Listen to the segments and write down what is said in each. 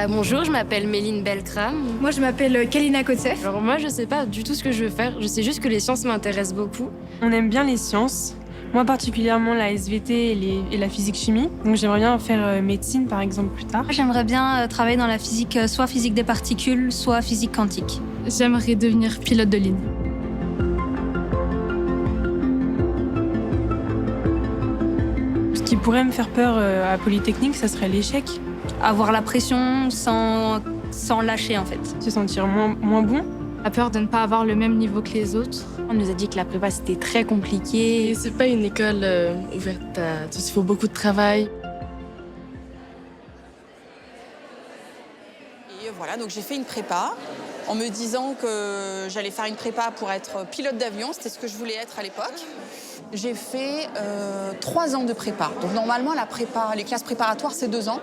Bonjour, je m'appelle Méline Beltram. Moi, je m'appelle Kalina Kotsef. Alors moi, je sais pas du tout ce que je veux faire. Je sais juste que les sciences m'intéressent beaucoup. On aime bien les sciences. Moi particulièrement la SVT et la physique-chimie. Donc j'aimerais bien faire médecine par exemple plus tard. J'aimerais bien travailler dans la physique, soit physique des particules, soit physique quantique. J'aimerais devenir pilote de ligne. Ce qui pourrait me faire peur à Polytechnique, ça serait l'échec. Avoir la pression sans lâcher en fait. Se sentir moins bon. La peur de ne pas avoir le même niveau que les autres. On nous a dit que la prépa c'était très compliqué. Et c'est pas une école ouverte à tout. Il faut beaucoup de travail. Et voilà, donc j'ai fait une prépa en me disant que j'allais faire une prépa pour être pilote d'avion. C'était ce que je voulais être à l'époque. J'ai fait 3 ans de prépa. Donc normalement, la prépa, les classes préparatoires, c'est 2 ans.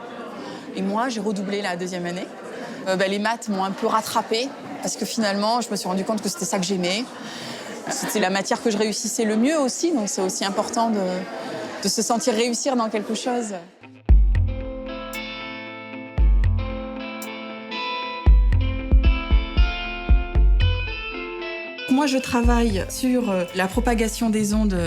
Et moi, j'ai redoublé la 2e année. Les maths m'ont un peu rattrapée parce que finalement, je me suis rendu compte que c'était ça que j'aimais. C'était la matière que je réussissais le mieux aussi, donc c'est aussi important de se sentir réussir dans quelque chose. Moi, je travaille sur la propagation des ondes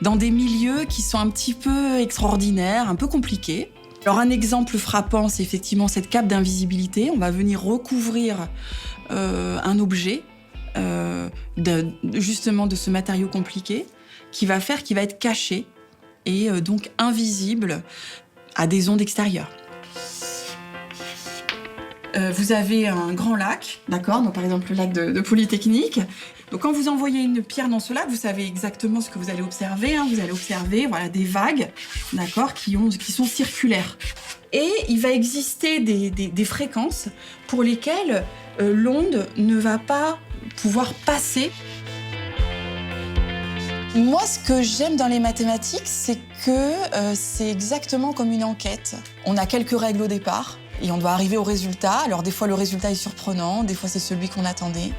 dans des milieux qui sont un petit peu extraordinaires, un peu compliqués. Alors un exemple frappant, c'est effectivement cette cape d'invisibilité. On va venir recouvrir un objet justement de ce matériau compliqué qui va être caché et donc invisible à des ondes extérieures. Vous avez un grand lac, d'accord, donc par exemple le lac de Polytechnique. Donc quand vous envoyez une pierre dans ce lac, vous savez exactement ce que vous allez observer. Vous allez observer des vagues, d'accord, qui sont circulaires. Et il va exister des fréquences pour lesquelles l'onde ne va pas pouvoir passer. Moi, ce que j'aime dans les mathématiques, c'est que c'est exactement comme une enquête. On a quelques règles au départ et on doit arriver au résultat. Alors des fois, le résultat est surprenant, des fois, c'est celui qu'on attendait.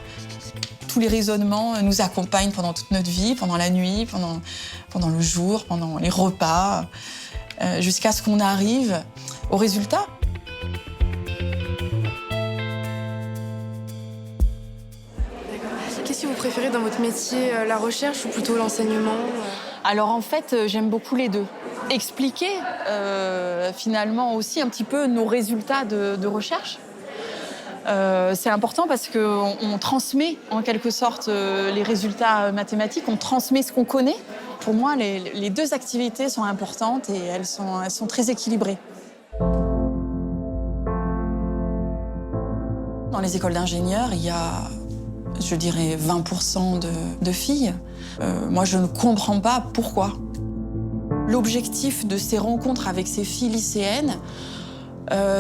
Tous les raisonnements nous accompagnent pendant toute notre vie, pendant la nuit, pendant le jour, pendant les repas, jusqu'à ce qu'on arrive au résultat. Qu'est-ce que vous préférez dans votre métier, la recherche ou plutôt l'enseignement? Alors en fait, j'aime beaucoup les deux. Expliquer finalement aussi un petit peu nos résultats de recherche. C'est important parce qu'on transmet en quelque sorte les résultats mathématiques, on transmet ce qu'on connaît. Pour moi, les deux activités sont importantes et elles sont très équilibrées. Dans les écoles d'ingénieurs, il y a, je dirais, 20% de filles. Moi, je ne comprends pas pourquoi. L'objectif de ces rencontres avec ces filles lycéennes,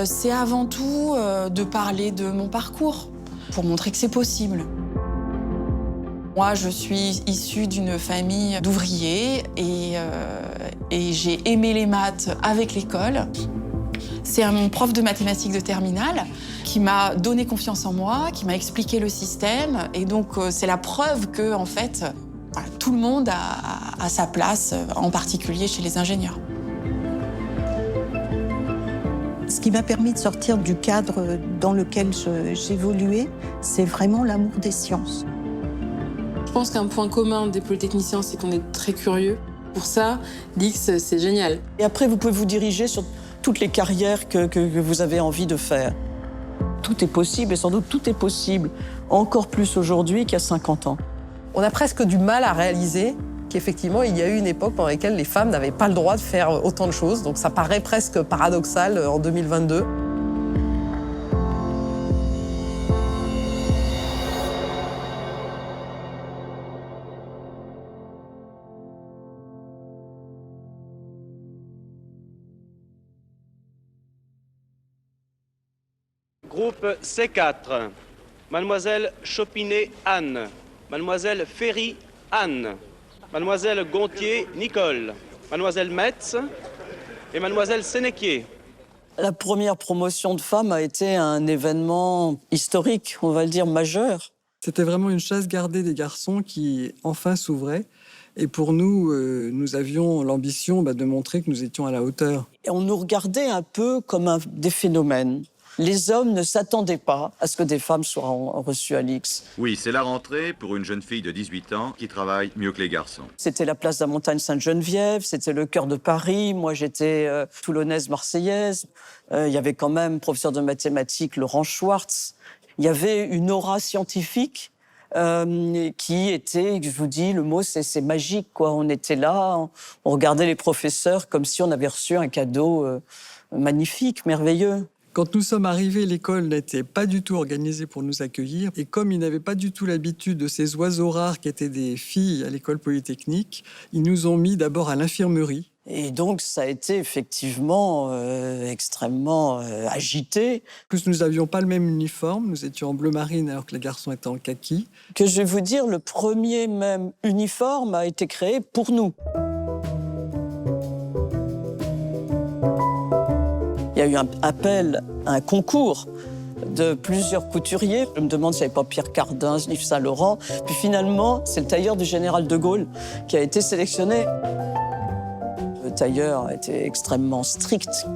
c'est avant tout de parler de mon parcours, pour montrer que c'est possible. Moi, je suis issue d'une famille d'ouvriers et j'ai aimé les maths avec l'école. C'est mon prof de mathématiques de terminale qui m'a donné confiance en moi, qui m'a expliqué le système. Et donc, c'est la preuve que, en fait, tout le monde a sa place, en particulier chez les ingénieurs. Ce qui m'a permis de sortir du cadre dans lequel j'évoluais, c'est vraiment l'amour des sciences. Je pense qu'un point commun des polytechniciens, c'est qu'on est très curieux. Pour ça, l'X, c'est génial. Et après, vous pouvez vous diriger sur toutes les carrières que vous avez envie de faire. Tout est possible, et sans doute tout est possible, encore plus aujourd'hui qu'il y a 50 ans. On a presque du mal à réaliser qu'effectivement, il y a eu une époque pendant laquelle les femmes n'avaient pas le droit de faire autant de choses. Donc ça paraît presque paradoxal en 2022. Groupe C4, Mademoiselle Chopinet Anne, Mademoiselle Ferry Anne, Mademoiselle Gontier Nicole, Mademoiselle Metz et Mademoiselle Sénéquier. La première promotion de femmes a été un événement historique, on va le dire majeur. C'était vraiment une chasse gardée des garçons qui enfin s'ouvrait. Et pour nous, nous avions l'ambition de montrer que nous étions à la hauteur. Et on nous regardait un peu comme des phénomènes. Les hommes ne s'attendaient pas à ce que des femmes soient reçues à l'X. Oui, c'est la rentrée pour une jeune fille de 18 ans qui travaille mieux que les garçons. C'était la place de la Montagne-Sainte-Geneviève, c'était le cœur de Paris. Moi, j'étais toulonnaise, marseillaise. Il y avait quand même professeur de mathématiques Laurent Schwartz. Il y avait une aura scientifique qui était, je vous dis, le mot, c'est magique, quoi. On était là, on regardait les professeurs comme si on avait reçu un cadeau magnifique, merveilleux. Quand nous sommes arrivés, l'école n'était pas du tout organisée pour nous accueillir. Et comme ils n'avaient pas du tout l'habitude de ces oiseaux rares qui étaient des filles à l'école polytechnique, ils nous ont mis d'abord à l'infirmerie. Et donc, ça a été effectivement extrêmement agité. En plus, nous n'avions pas le même uniforme. Nous étions en bleu marine alors que les garçons étaient en kaki. Que je vais vous dire, le premier même uniforme a été créé pour nous. Il y a eu un appel à un concours de plusieurs couturiers. Je me demande s'il n'y avait pas Pierre Cardin, Yves Saint-Laurent. Puis finalement, c'est le tailleur du général de Gaulle qui a été sélectionné. Le tailleur était extrêmement strict.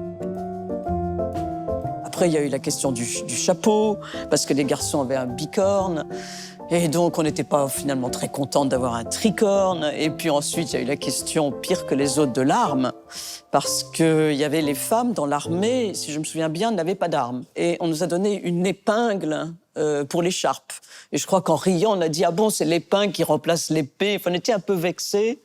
Après, il y a eu la question du chapeau, parce que les garçons avaient un bicorne. Et donc, on n'était pas finalement très contents d'avoir un tricorne. Et puis ensuite, il y a eu la question, pire que les autres, de l'arme. Parce qu'il y avait les femmes dans l'armée, si je me souviens bien, n'avaient pas d'armes. Et on nous a donné une épingle pour l'écharpe. Et je crois qu'en riant, on a dit « Ah bon, c'est l'épingle qui remplace l'épée ». Enfin, on était un peu vexés.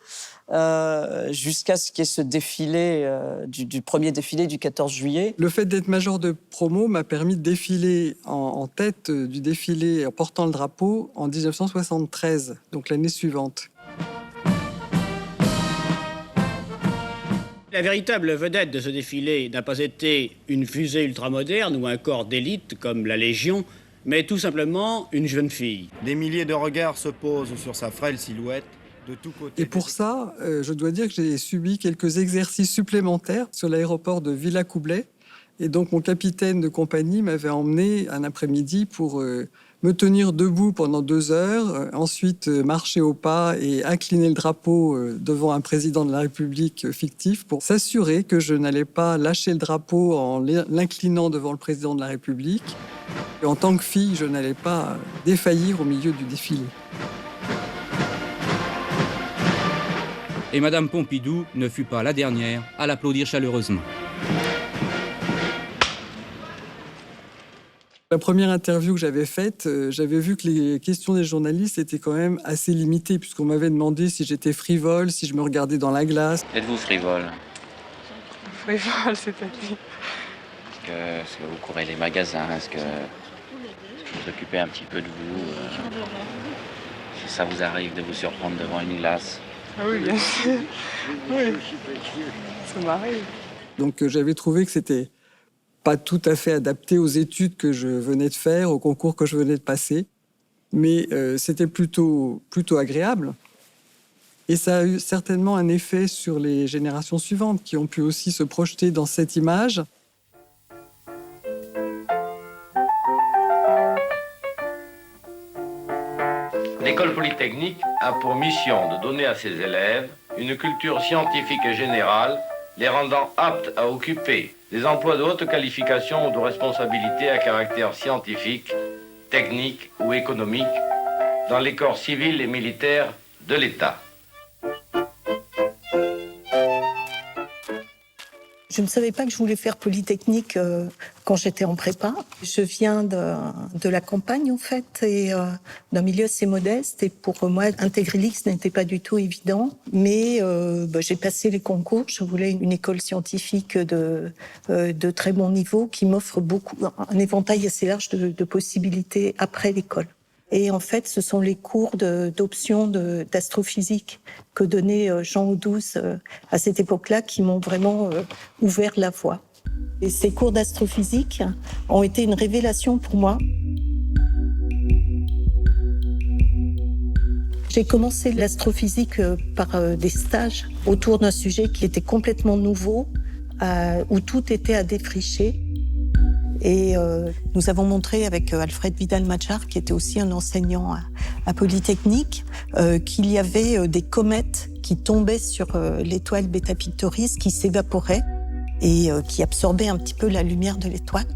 Jusqu'à ce qu'il y ait ce défilé, du premier défilé du 14 juillet. Le fait d'être major de promo m'a permis de défiler en tête du défilé en portant le drapeau en 1973, donc l'année suivante. La véritable vedette de ce défilé n'a pas été une fusée ultramoderne ou un corps d'élite comme la Légion, mais tout simplement une jeune fille. Des milliers de regards se posent sur sa frêle silhouette. Et pour ça, je dois dire que j'ai subi quelques exercices supplémentaires sur l'aéroport de Villacoublay. Et donc, mon capitaine de compagnie m'avait emmené un après-midi pour me tenir debout pendant 2 heures, ensuite marcher au pas et incliner le drapeau devant un président de la République fictif pour s'assurer que je n'allais pas lâcher le drapeau en l'inclinant devant le président de la République. Et en tant que fille, je n'allais pas défaillir au milieu du défilé. Et Madame Pompidou ne fut pas la dernière à l'applaudir chaleureusement. La première interview que j'avais faite, j'avais vu que les questions des journalistes étaient quand même assez limitées, puisqu'on m'avait demandé si j'étais frivole, si je me regardais dans la glace. Êtes-vous frivole? Frivole, c'est-à-dire? Est-ce que vous courez les magasins? Est-ce que vous vous occupez un petit peu de vous? Si ça vous arrive de vous surprendre devant une glace? Ah oui, bien sûr. Oui, ça m'arrive. Donc j'avais trouvé que c'était pas tout à fait adapté aux études que je venais de faire, au concours que je venais de passer. Mais c'était plutôt agréable. Et ça a eu certainement un effet sur les générations suivantes qui ont pu aussi se projeter dans cette image. L'école polytechnique a pour mission de donner à ses élèves une culture scientifique et générale, les rendant aptes à occuper des emplois de haute qualification ou de responsabilité à caractère scientifique, technique ou économique dans les corps civils et militaires de l'État. Je ne savais pas que je voulais faire Polytechnique quand j'étais en prépa. Je viens de la campagne, en fait, et d'un milieu assez modeste. Et pour moi, intégrer l'X n'était pas du tout évident. Mais j'ai passé les concours. Je voulais une école scientifique de très bon niveau qui m'offre un éventail assez large de possibilités après l'école. Et en fait, ce sont les cours d'option d'astrophysique que donnait Jean Audouze à cette époque-là qui m'ont vraiment ouvert la voie. Et ces cours d'astrophysique ont été une révélation pour moi. J'ai commencé l'astrophysique par des stages autour d'un sujet qui était complètement nouveau, où tout était à défricher. Et nous avons montré avec Alfred Vidal-Madjar, qui était aussi un enseignant à Polytechnique, qu'il y avait des comètes qui tombaient sur l'étoile Beta Pictoris, qui s'évaporaient et qui absorbaient un petit peu la lumière de l'étoile.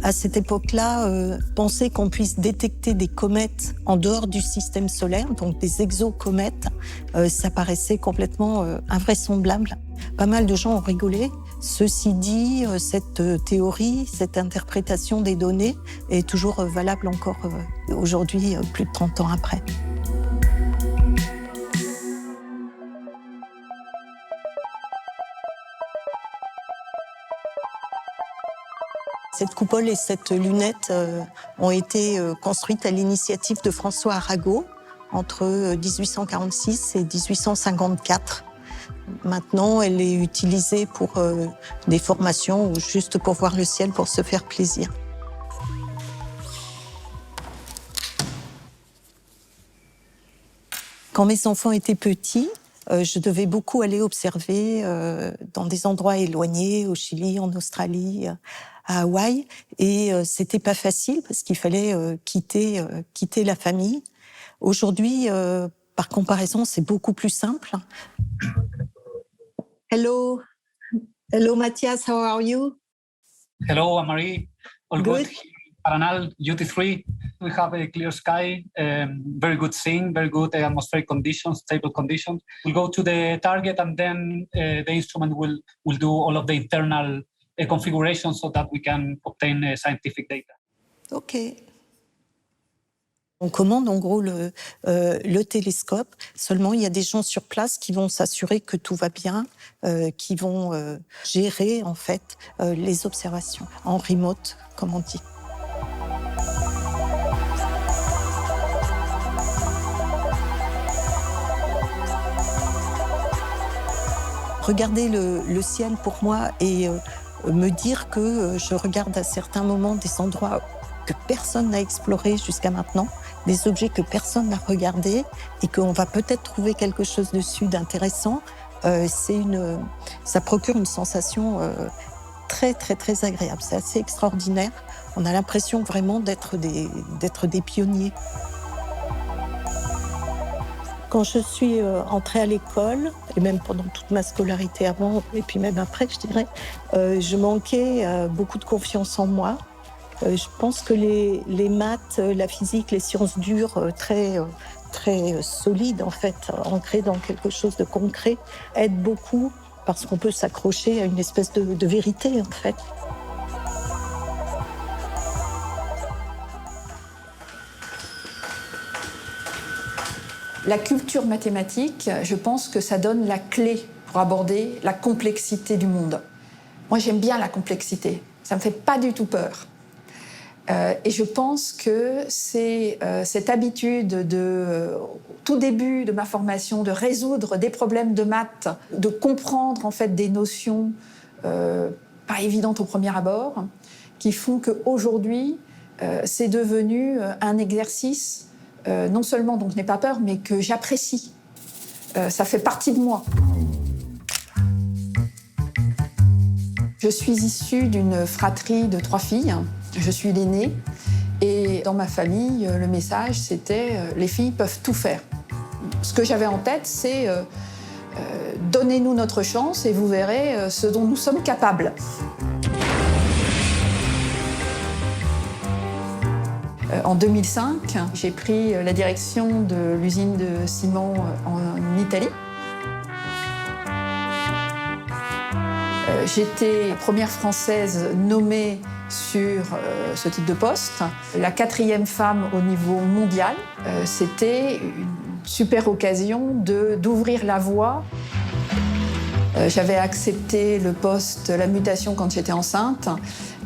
À cette époque-là, penser qu'on puisse détecter des comètes en dehors du système solaire, donc des exocomètes, ça paraissait complètement invraisemblable. Pas mal de gens ont rigolé. Ceci dit, cette théorie, cette interprétation des données est toujours valable encore aujourd'hui, plus de 30 ans après. Cette coupole et cette lunette ont été construites à l'initiative de François Arago entre 1846 et 1854. Maintenant, elle est utilisée pour des formations ou juste pour voir le ciel, pour se faire plaisir. Quand mes enfants étaient petits, je devais beaucoup aller observer dans des endroits éloignés, au Chili, en Australie, à Hawaï. Et c'était pas facile parce qu'il fallait quitter la famille. Aujourd'hui, par comparaison, c'est beaucoup plus simple. Hello. Hello, Matthias, how are you? Hello, Anne-Marie. All good? Paranal, UT3. We have a clear sky, very good seeing, very good atmospheric conditions, stable conditions. We'll go to the target and then the instrument will do all of the internal configuration so that we can obtain scientific data. OK. On commande en gros le télescope. Seulement, il y a des gens sur place qui vont s'assurer que tout va bien, qui vont gérer en fait les observations en remote, comme on dit. Regarder le ciel pour moi et me dire que je regarde à certains moments des endroits que personne n'a explorés jusqu'à maintenant, des objets que personne n'a regardés et qu'on va peut-être trouver quelque chose dessus d'intéressant, ça procure une sensation très, très, très agréable. C'est assez extraordinaire. On a l'impression vraiment d'être des pionniers. Quand je suis entrée à l'école, et même pendant toute ma scolarité avant, et puis même après, je dirais, je manquais beaucoup de confiance en moi. Je pense que les maths, la physique, les sciences dures, très solides en fait, ancrées dans quelque chose de concret, aident beaucoup parce qu'on peut s'accrocher à une espèce de vérité en fait. La culture mathématique, je pense que ça donne la clé pour aborder la complexité du monde. Moi, j'aime bien la complexité. Ça me fait pas du tout peur. Et je pense que c'est cette habitude au tout début de ma formation de résoudre des problèmes de maths, de comprendre en fait des notions pas évidentes au premier abord, qui font qu'aujourd'hui, c'est devenu un exercice non seulement dont je n'ai pas peur, mais que j'apprécie. Ça fait partie de moi. Je suis issue d'une fratrie de 3 filles. Je suis l'aînée. Et dans ma famille, le message, c'était « les filles peuvent tout faire ». Ce que j'avais en tête, c'est « donnez-nous notre chance et vous verrez ce dont nous sommes capables ». En 2005, j'ai pris la direction de l'usine de ciment en Italie. J'étais la première Française nommée sur ce type de poste, la 4e femme au niveau mondial. C'était une super occasion d'ouvrir la voie. J'avais accepté le poste, la mutation quand j'étais enceinte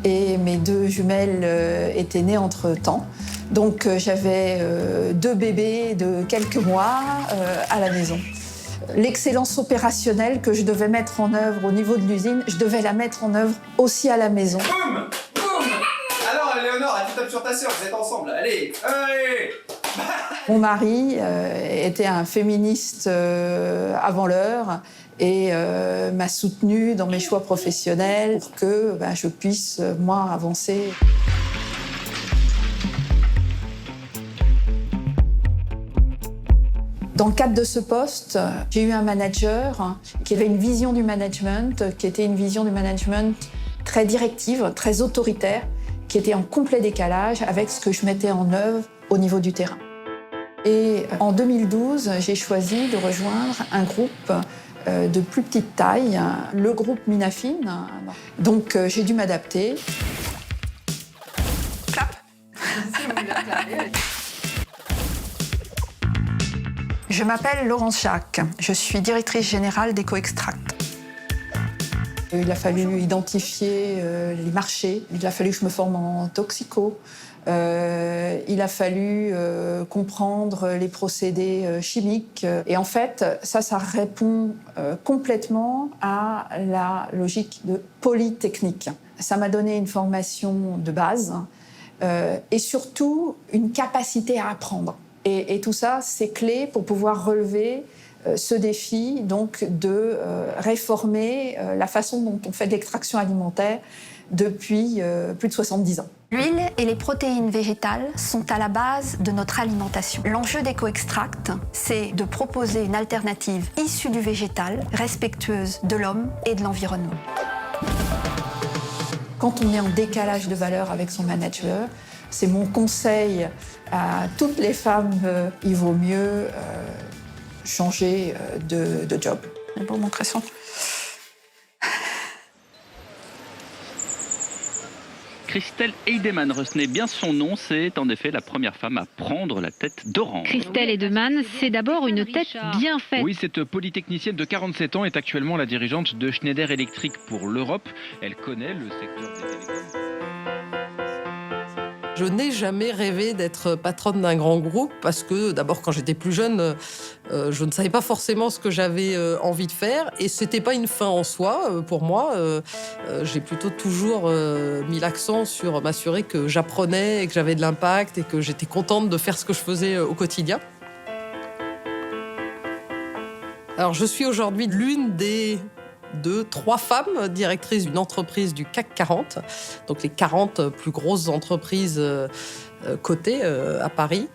et mes 2 jumelles étaient nées entre-temps. Donc j'avais 2 bébés de quelques mois à la maison. L'excellence opérationnelle que je devais mettre en œuvre au niveau de l'usine, je devais la mettre en œuvre aussi à la maison. Boum! Boum! Alors, Léonore, tu tapes sur ta sœur, vous êtes ensemble, allez! Allez! Mon mari était un féministe avant l'heure et m'a soutenue dans mes choix professionnels pour que je puisse, moi, avancer. Dans le cadre de ce poste, j'ai eu un manager qui avait une vision du management, qui était une vision du management très directive, très autoritaire, qui était en complet décalage avec ce que je mettais en œuvre au niveau du terrain. Et en 2012, j'ai choisi de rejoindre un groupe de plus petite taille, le groupe Minafine. Donc j'ai dû m'adapter. Clap. Je m'appelle Laurence Jacques, je suis directrice générale d'EcoExtract. Il a fallu identifier les marchés, il a fallu que je me forme en toxico, il a fallu comprendre les procédés chimiques. Et en fait, ça répond complètement à la logique de polytechnique. Ça m'a donné une formation de base et surtout une capacité à apprendre. Et tout ça, c'est clé pour pouvoir relever ce défi donc de réformer la façon dont on fait de l'extraction alimentaire depuis plus de 70 ans. L'huile et les protéines végétales sont à la base de notre alimentation. L'enjeu d'EcoExtract, c'est de proposer une alternative issue du végétal, respectueuse de l'homme et de l'environnement. Quand on est en décalage de valeur avec son manager, c'est mon conseil à toutes les femmes, il vaut mieux changer de job. C'est pour montrer son. Christelle Heidemann retenait bien son nom, c'est en effet la première femme à prendre la tête d'Orange. Christelle Heidemann, c'est d'abord une tête bien faite. Oui, cette polytechnicienne de 47 ans est actuellement la dirigeante de Schneider Electric pour l'Europe. Elle connaît le secteur des télécoms. Je n'ai jamais rêvé d'être patronne d'un grand groupe parce que, d'abord, quand j'étais plus jeune, je ne savais pas forcément ce que j'avais envie de faire et c'était pas une fin en soi pour moi. J'ai plutôt toujours mis l'accent sur m'assurer que j'apprenais et que j'avais de l'impact et que j'étais contente de faire ce que je faisais au quotidien. Alors, je suis aujourd'hui l'une des 3 femmes directrices d'une entreprise du CAC 40, donc les 40 plus grosses entreprises cotées à Paris.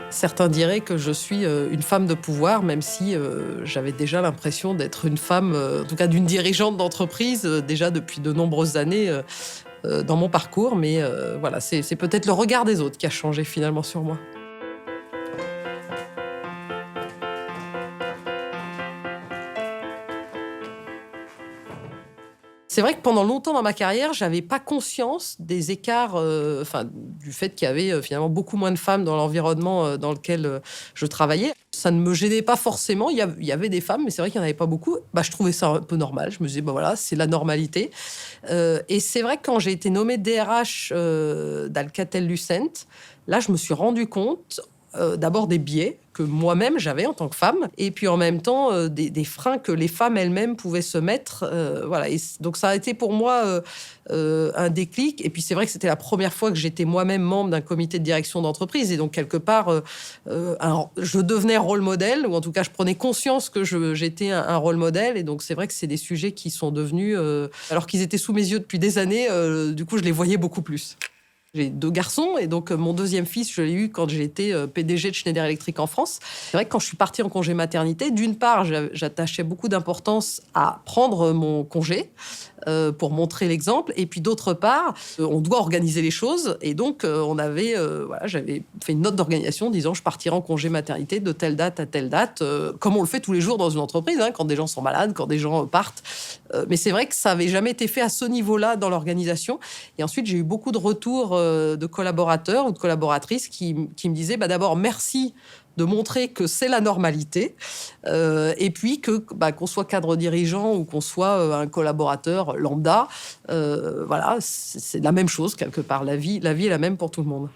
Certains diraient que je suis une femme de pouvoir, même si j'avais déjà l'impression d'être une femme, en tout cas d'une dirigeante d'entreprise, déjà depuis de nombreuses années dans mon parcours. Mais voilà, c'est peut-être le regard des autres qui a changé finalement sur moi. C'est vrai que pendant longtemps dans ma carrière, j'avais pas conscience des écarts, du fait qu'il y avait finalement beaucoup moins de femmes dans l'environnement dans lequel je travaillais. Ça ne me gênait pas forcément. Il y avait des femmes, mais c'est vrai qu'il n'y en avait pas beaucoup. Je trouvais ça un peu normal. Je me disais, voilà, c'est la normalité. Et c'est vrai que quand j'ai été nommée DRH d'Alcatel-Lucent, là, je me suis rendu compte d'abord des biais que moi-même j'avais en tant que femme, et puis en même temps des freins que les femmes elles-mêmes pouvaient se mettre. Voilà. Et donc ça a été pour moi un déclic. Et puis c'est vrai que c'était la première fois que j'étais moi-même membre d'un comité de direction d'entreprise. Et donc quelque part, je devenais rôle modèle, ou en tout cas je prenais conscience que j'étais un rôle modèle. Et donc c'est vrai que c'est des sujets qui sont devenus, alors qu'ils étaient sous mes yeux depuis des années, du coup je les voyais beaucoup plus. J'ai 2 garçons et donc mon deuxième fils, je l'ai eu quand j'étais PDG de Schneider Electric en France. C'est vrai que quand je suis partie en congé maternité, d'une part, j'attachais beaucoup d'importance à prendre mon congé pour montrer l'exemple. Et puis d'autre part, on doit organiser les choses. Et donc, j'avais fait une note d'organisation disant je partirai en congé maternité de telle date à telle date, comme on le fait tous les jours dans une entreprise, quand des gens sont malades, quand des gens partent. Mais c'est vrai que ça n'avait jamais été fait à ce niveau-là dans l'organisation. Et ensuite, j'ai eu beaucoup de retours de collaborateurs ou de collaboratrices qui me disaient d'abord merci de montrer que c'est la normalité, et puis qu'on soit cadre dirigeant ou qu'on soit un collaborateur lambda, voilà, c'est la même chose quelque part. La vie est la même pour tout le monde.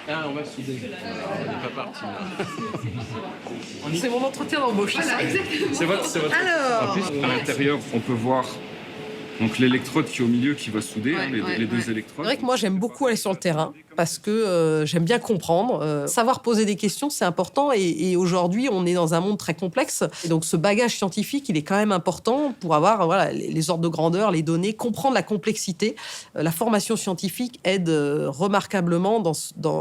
Ah, on va souder. On n'est pas parti là. C'est mon entretien d'embauche. Voilà, exactement. C'est votre... Alors... En plus, à l'intérieur, on peut voir donc l'électrode qui est au milieu qui va souder, les 2 électrodes. C'est vrai que moi, j'aime beaucoup aller sur le terrain parce que j'aime bien comprendre. Savoir poser des questions, c'est important. Et aujourd'hui, on est dans un monde très complexe. Et donc, ce bagage scientifique, il est quand même important pour avoir les ordres de grandeur, les données, comprendre la complexité. La formation scientifique aide remarquablement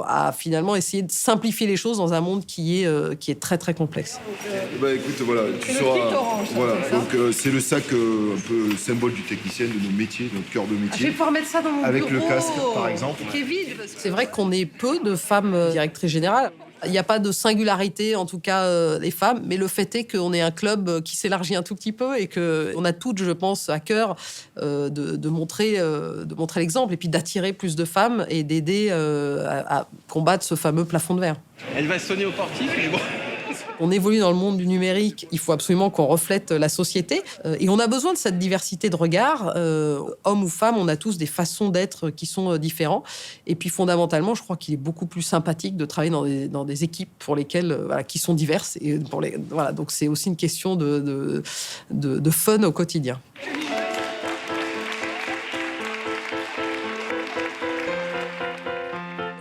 à finalement essayer de simplifier les choses dans un monde qui est très, très complexe. Écoute, voilà, tu sauras. Voilà, donc c'est le sac un peu symbole du technicien. technicienne de nos métiers, de notre cœur de Je vais métier. pouvoir mettre ça dans mon Avec le bureau. casque, par exemple. Qui est vide. C'est vrai qu'on est peu de femmes directrices générales. Il n'y a pas de singularité, en tout cas, des femmes, mais le fait est qu'on est un club qui s'élargit un tout petit peu et qu'on a toutes, je pense, à cœur de montrer l'exemple et puis d'attirer plus de femmes et d'aider à combattre ce fameux plafond de verre. Elle va sonner au portique, mais bon. On évolue dans le monde du numérique, il faut absolument qu'on reflète la société et on a besoin de cette diversité de regards. Hommes ou femmes, on a tous des façons d'être qui sont différents. Et puis fondamentalement, je crois qu'il est beaucoup plus sympathique de travailler dans des équipes pour lesquelles, qui sont diverses. Et donc c'est aussi une question de fun au quotidien.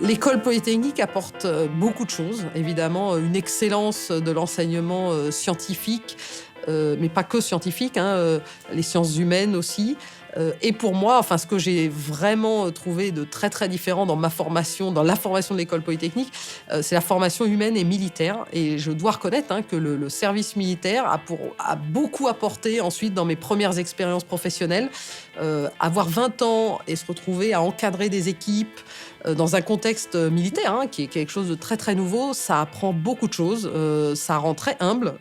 L'école polytechnique apporte beaucoup de choses, évidemment, une excellence de l'enseignement scientifique, mais pas que scientifique, les sciences humaines aussi. Et pour moi, ce que j'ai vraiment trouvé de très très différent dans ma formation, dans la formation de l'école polytechnique, c'est la formation humaine et militaire. Et je dois reconnaître que le service militaire a beaucoup apporté ensuite dans mes premières expériences professionnelles. Avoir 20 ans et se retrouver à encadrer des équipes dans un contexte militaire, qui est quelque chose de très très nouveau, ça apprend beaucoup de choses, ça rend très humble,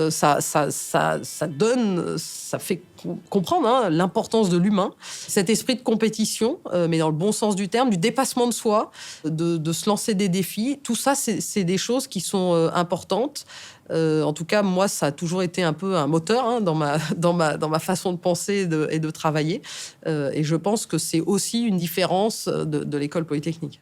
ça fait comprendre l'importance de l'humain, cet esprit de compétition, mais dans le bon sens du terme, du dépassement de soi, de se lancer des défis. Tout ça, c'est des choses qui sont importantes. En tout cas, moi, ça a toujours été un peu un moteur dans ma façon de penser et de travailler. Et je pense que c'est aussi une différence de l'école polytechnique.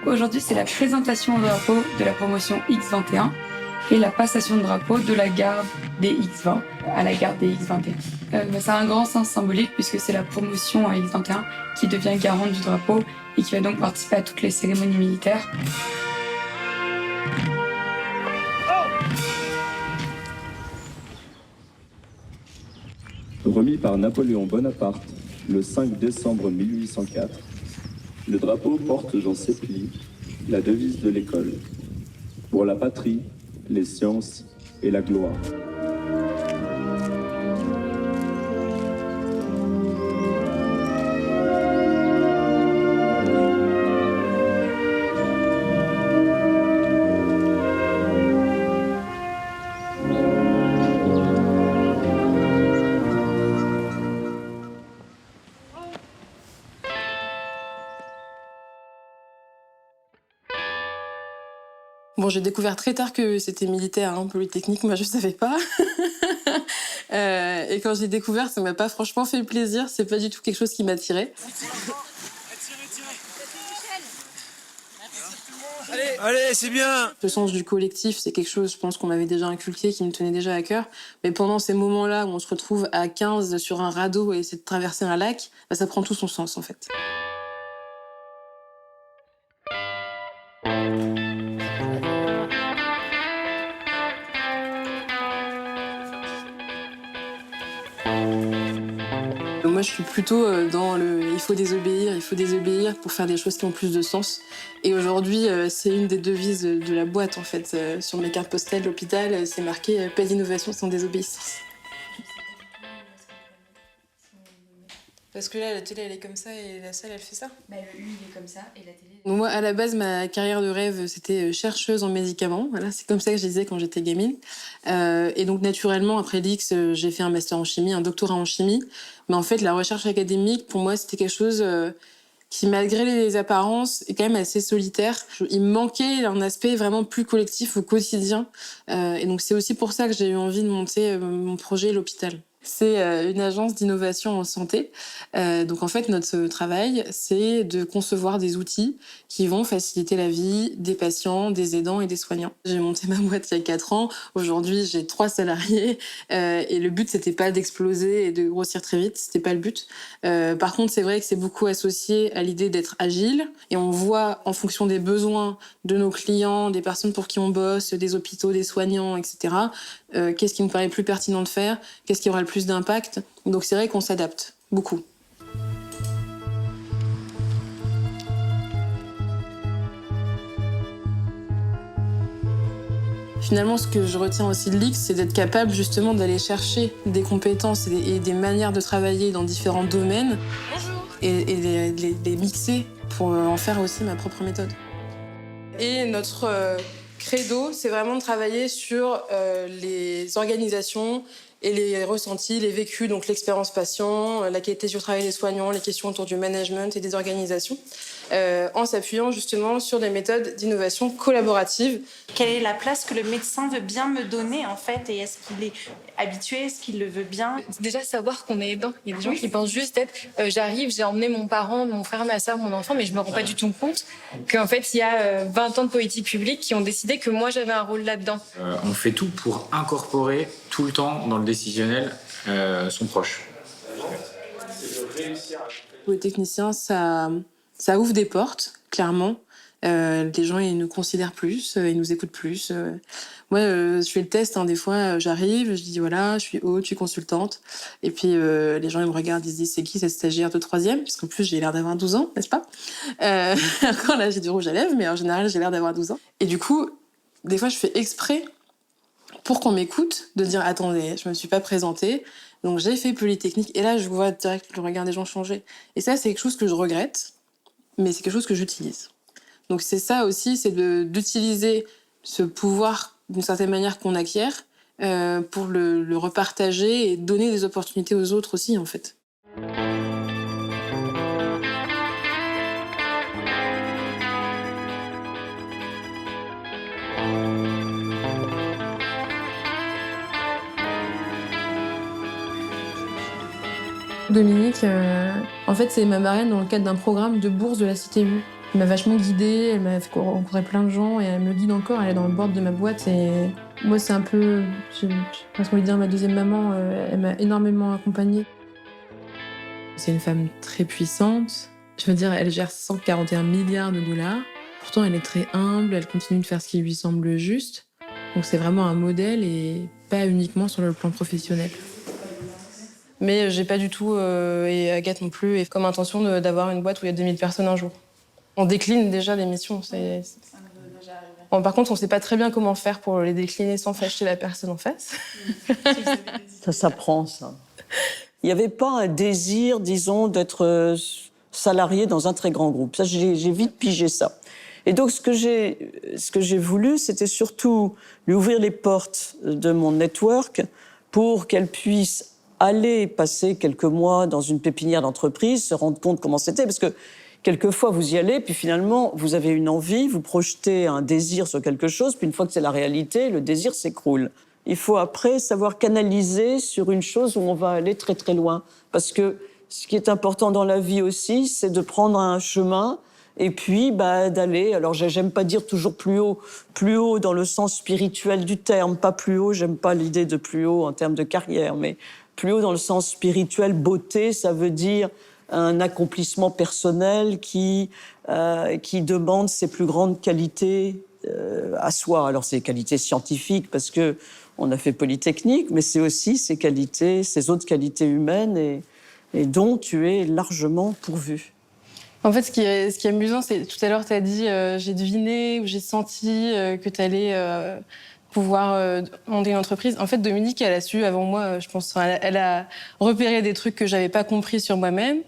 Aujourd'hui, c'est la présentation au drapeau de la promotion X21 et la passation de drapeau de la garde des X20 à la garde des X21. Ça a un grand sens symbolique puisque c'est la promotion à X21 qui devient garante du drapeau et qui va donc participer à toutes les cérémonies militaires. Remis par Napoléon Bonaparte le 5 décembre 1804, le drapeau porte dans ses plis la devise de l'école: pour la patrie, les sciences et la gloire. Bon, j'ai découvert très tard que c'était militaire, polytechnique, moi je savais pas. Et quand j'ai découvert, ça m'a pas franchement fait plaisir, c'est pas du tout quelque chose qui m'attirait. Allez, c'est bien. Le sens du collectif, c'est quelque chose, je pense, qu'on m'avait déjà inculqué, qui me tenait déjà à cœur. Mais pendant ces moments-là où on se retrouve à 15 sur un radeau et essaie de traverser un lac, ça prend tout son sens en fait. Moi, je suis plutôt dans il faut désobéir pour faire des choses qui ont plus de sens. Et aujourd'hui, c'est une des devises de la boîte, en fait. Sur mes cartes postales de l'hôpital, c'est marqué « Pas d'innovation sans désobéissance ». Parce que là, la télé, elle est comme ça et la salle, elle fait ça. Le U, il est comme ça et la télé... Donc moi, à la base, ma carrière de rêve, c'était chercheuse en médicaments. Voilà, c'est comme ça que je disais quand j'étais gamine. Et donc, naturellement, après l'X, j'ai fait un master en chimie, un doctorat en chimie. Mais en fait, la recherche académique, pour moi, c'était quelque chose qui, malgré les apparences, est quand même assez solitaire. Il me manquait un aspect vraiment plus collectif au quotidien. Et donc, c'est aussi pour ça que j'ai eu envie de monter mon projet, l'hôpital. C'est une agence d'innovation en santé. Donc en fait, notre travail, c'est de concevoir des outils qui vont faciliter la vie des patients, des aidants et des soignants. J'ai monté ma boîte il y a 4 ans. Aujourd'hui, j'ai 3 salariés. Et le but, c'était pas d'exploser et de grossir très vite. C'était pas le but. Par contre, c'est vrai que c'est beaucoup associé à l'idée d'être agile. Et on voit, en fonction des besoins de nos clients, des personnes pour qui on bosse, des hôpitaux, des soignants, etc., qu'est-ce qui nous paraît plus pertinent de faire, qu'est-ce qui aura le plus d'impact. Donc c'est vrai qu'on s'adapte beaucoup. Finalement, ce que je retiens aussi de l'X, c'est d'être capable justement d'aller chercher des compétences et des manières de travailler dans différents domaines et les mixer pour en faire aussi ma propre méthode. Et notre credo, c'est vraiment de travailler sur les organisations et les ressentis, les vécus, donc l'expérience patient, la qualité du travail des soignants, les questions autour du management et des organisations, en s'appuyant justement sur des méthodes d'innovation collaborative. Quelle est la place que le médecin veut bien me donner en fait, et est-ce qu'il est habitué, est-ce qu'il le veut bien? Déjà savoir qu'on est aidant. Il y a des gens qui pensent juste être j'arrive, j'ai emmené mon parent, mon frère, ma soeur, mon enfant, mais je me rends pas du tout compte qu'en fait il y a 20 ans de politique publique qui ont décidé que moi j'avais un rôle là-dedans. On fait tout pour incorporer tout le temps dans le décisionnel son proche. Les techniciens, ça ouvre des portes, clairement. Les gens, ils nous considèrent plus, ils nous écoutent plus. Moi, je fais le test, des fois, j'arrive, je dis voilà, je suis haute, je suis consultante. Et puis, les gens, ils me regardent, ils se disent c'est qui cette stagiaire de 3e? Parce qu'en plus, j'ai l'air d'avoir 12 ans, n'est-ce pas? Encore là, j'ai du rouge à lèvres, mais en général, j'ai l'air d'avoir 12 ans. Et du coup, des fois, je fais exprès pour qu'on m'écoute, de dire attendez, je me suis pas présentée, donc j'ai fait Polytechnique. Et là, je vois direct le regard des gens changer. Et ça, c'est quelque chose que je regrette, mais c'est quelque chose que j'utilise. Donc c'est ça aussi, c'est d'utiliser ce pouvoir d'une certaine manière qu'on acquiert pour le repartager et donner des opportunités aux autres aussi, en fait. Dominique, en fait, c'est ma marraine dans le cadre d'un programme de bourse de la CTU. Elle m'a vachement guidée, elle m'a fait rencontrer plein de gens et elle me guide encore, elle est dans le board de ma boîte et moi c'est un peu, je pense qu'on va dire ma deuxième maman, elle m'a énormément accompagnée. C'est une femme très puissante, je veux dire elle gère 141 milliards de dollars, pourtant elle est très humble, elle continue de faire ce qui lui semble juste, donc c'est vraiment un modèle et pas uniquement sur le plan professionnel. Mais j'ai pas du tout, et Agathe non plus, comme intention d'avoir une boîte où il y a 2000 personnes un jour. On décline déjà les missions. Bon, par contre, on sait pas très bien comment faire pour les décliner sans fâcher la personne en face. Ça s'apprend, ça. Il n'y avait pas un désir, disons, d'être salarié dans un très grand groupe. Ça, j'ai vite pigé ça. Et donc, ce que j'ai voulu, c'était surtout lui ouvrir les portes de mon network pour qu'elle puisse aller passer quelques mois dans une pépinière d'entreprise, se rendre compte comment c'était, parce que quelquefois, vous y allez, puis finalement, vous avez une envie, vous projetez un désir sur quelque chose, puis une fois que c'est la réalité, le désir s'écroule. Il faut après savoir canaliser sur une chose où on va aller très très loin. Parce que ce qui est important dans la vie aussi, c'est de prendre un chemin et puis d'aller, alors j'aime pas dire toujours plus haut dans le sens spirituel du terme, pas plus haut, j'aime pas l'idée de plus haut en termes de carrière, mais plus haut dans le sens spirituel, beauté, ça veut dire un accomplissement personnel qui demande ses plus grandes qualités à soi. Alors, c'est qualités scientifiques, parce que on a fait Polytechnique, mais c'est aussi ces qualités, ces autres qualités humaines et dont tu es largement pourvu. En fait, ce qui est amusant, c'est tout à l'heure, tu as dit j'ai deviné ou j'ai senti que tu allais pouvoir monter une entreprise. En fait, Dominique, elle a su avant moi, je pense. Elle a repéré des trucs que j'avais pas compris sur moi-même.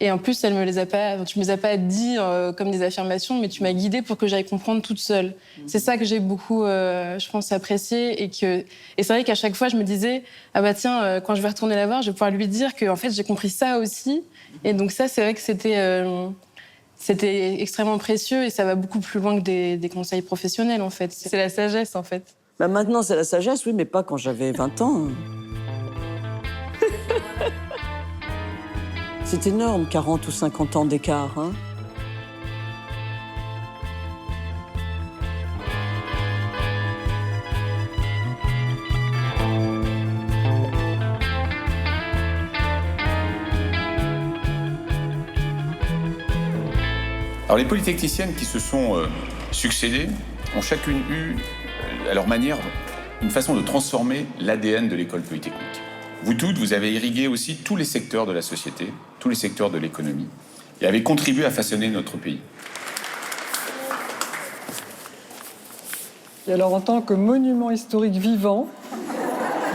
Et en plus, tu me les as pas dit comme des affirmations, mais tu m'as guidée pour que j'aille comprendre toute seule. C'est ça que j'ai beaucoup, je pense, apprécié. Et c'est vrai qu'à chaque fois, je me disais, ah bah tiens, quand je vais retourner la voir, je vais pouvoir lui dire que en fait, j'ai compris ça aussi. Et donc ça, c'est vrai que c'était extrêmement précieux et ça va beaucoup plus loin que des conseils professionnels, en fait. C'est la sagesse, en fait. Maintenant, c'est la sagesse, oui, mais pas quand j'avais 20 ans. C'est énorme, 40 ou 50 ans d'écart. Hein. Alors les polytechniciennes qui se sont succédées ont chacune eu, à leur manière, une façon de transformer l'ADN de l'école polytechnique. Vous toutes, vous avez irrigué aussi tous les secteurs de la société, tous les secteurs de l'économie, et avez contribué à façonner notre pays. Et alors, en tant que monument historique vivant,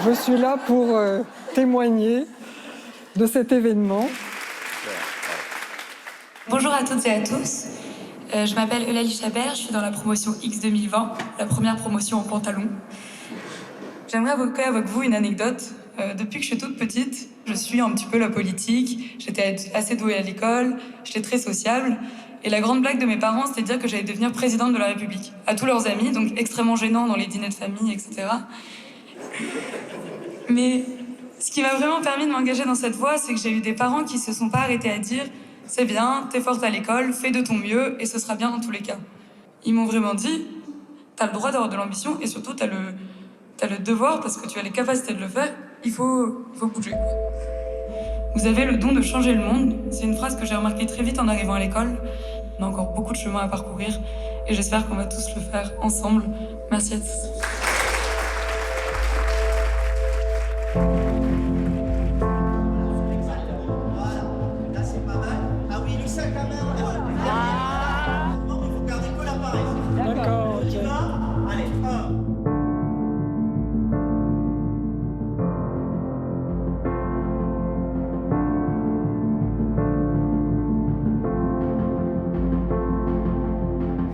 je suis là pour témoigner de cet événement. Bonjour à toutes et à tous. Je m'appelle Eulalie Chabert, je suis dans la promotion X 2020, la première promotion en pantalon. J'aimerais évoquer avec vous une anecdote. Depuis que je suis toute petite, je suis un petit peu la politique. J'étais assez douée à l'école, j'étais très sociable. Et la grande blague de mes parents, c'était de dire que j'allais devenir présidente de la République. À tous leurs amis, donc extrêmement gênant dans les dîners de famille, etc. Mais ce qui m'a vraiment permis de m'engager dans cette voie, c'est que j'ai eu des parents qui se sont pas arrêtés à dire « C'est bien, t'es forte à l'école, fais de ton mieux et ce sera bien dans tous les cas ». Ils m'ont vraiment dit « T'as le droit d'avoir de l'ambition et surtout t'as le devoir, parce que tu as les capacités de le faire, il faut bouger. » Vous avez le don de changer le monde. C'est une phrase que j'ai remarquée très vite en arrivant à l'école. On a encore beaucoup de chemin à parcourir et j'espère qu'on va tous le faire ensemble. Merci à tous. D'accord, ok. Allez, 1.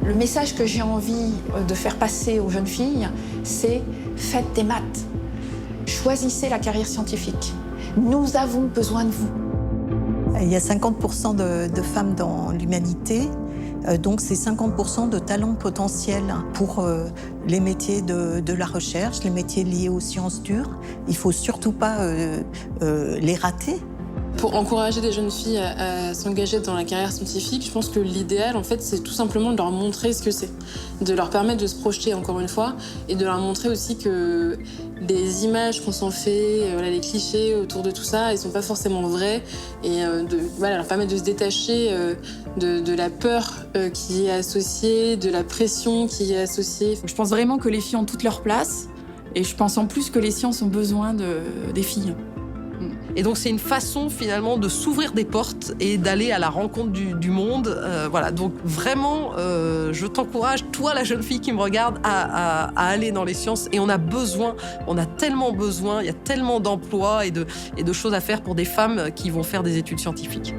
Le message que j'ai envie de faire passer aux jeunes filles, c'est faites des maths. Choisissez la carrière scientifique. Nous avons besoin de vous. Il y a 50% de femmes dans l'humanité, donc c'est 50% de talents potentiels pour les métiers de la recherche, les métiers liés aux sciences dures. Il ne faut surtout pas les rater. Pour encourager des jeunes filles à s'engager dans la carrière scientifique, je pense que l'idéal, en fait, c'est tout simplement de leur montrer ce que c'est. De leur permettre de se projeter, encore une fois, et de leur montrer aussi que les images qu'on s'en fait, les clichés autour de tout ça, ils sont pas forcément vrais. Et leur permettre de se détacher de la peur qui est associée, de la pression qui est associée. Je pense vraiment que les filles ont toute leur place. Et je pense en plus que les sciences ont besoin des filles. Et donc c'est une façon finalement de s'ouvrir des portes et d'aller à la rencontre du monde. Voilà, donc vraiment, je t'encourage, toi la jeune fille qui me regarde, à aller dans les sciences. Et on a tellement besoin, il y a tellement d'emplois et de choses à faire pour des femmes qui vont faire des études scientifiques.